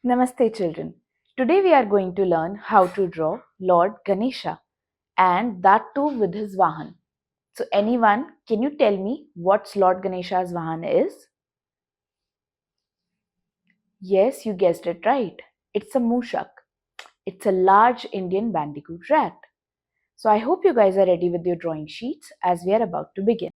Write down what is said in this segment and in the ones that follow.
Namaste children. Today we are going to learn how to draw Lord Ganesha and that too with his Vahan. So anyone, can you tell me what Lord Ganesha's Vahan is? Yes, you guessed it right. It's a Musak. It's a large Indian bandicoot rat. So I hope you guys are ready with your drawing sheets as we are about to begin.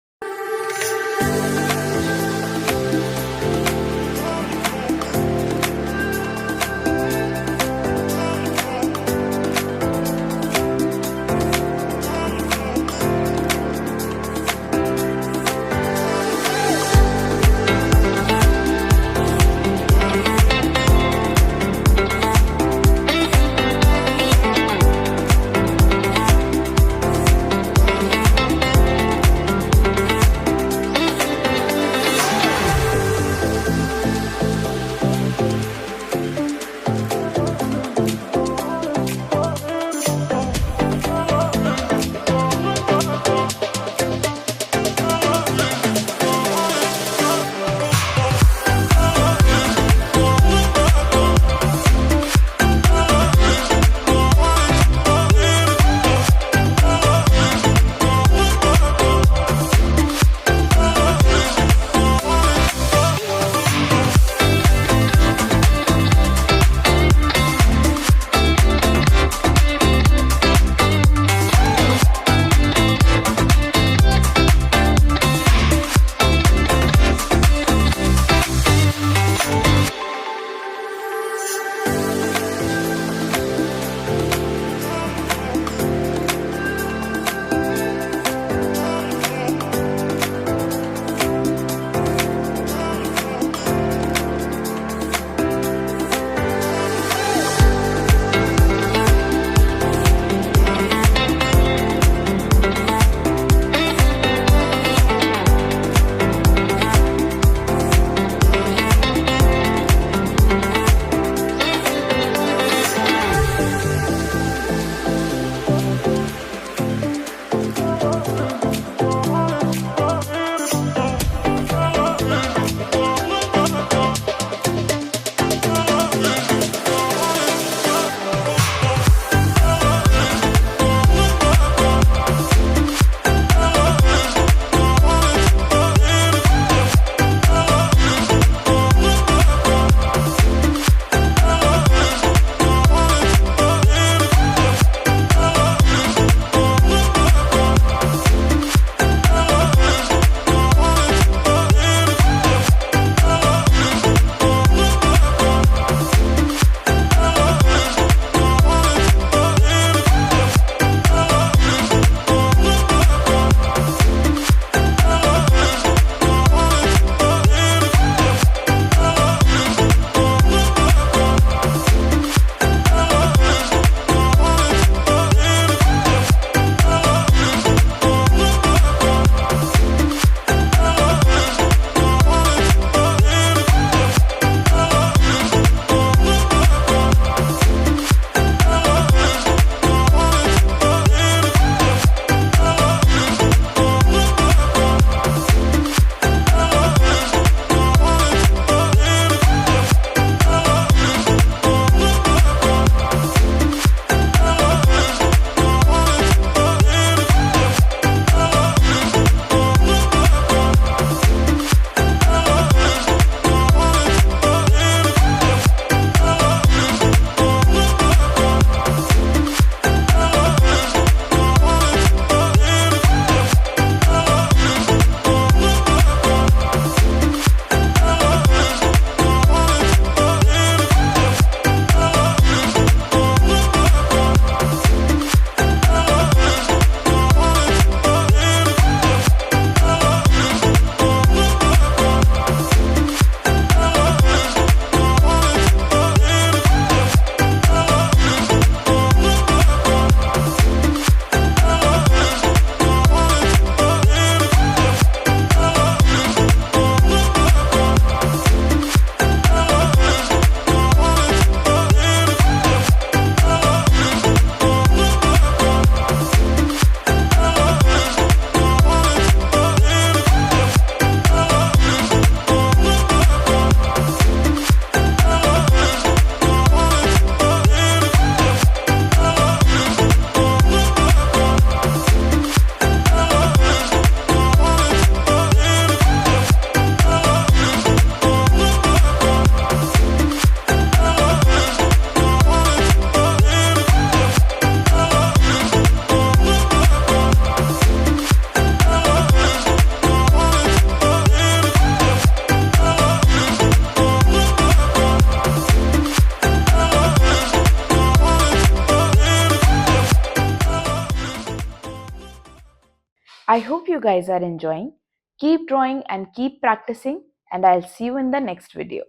I hope you guys are enjoying. Keep drawing and keep practicing, and I'll see you in the next video.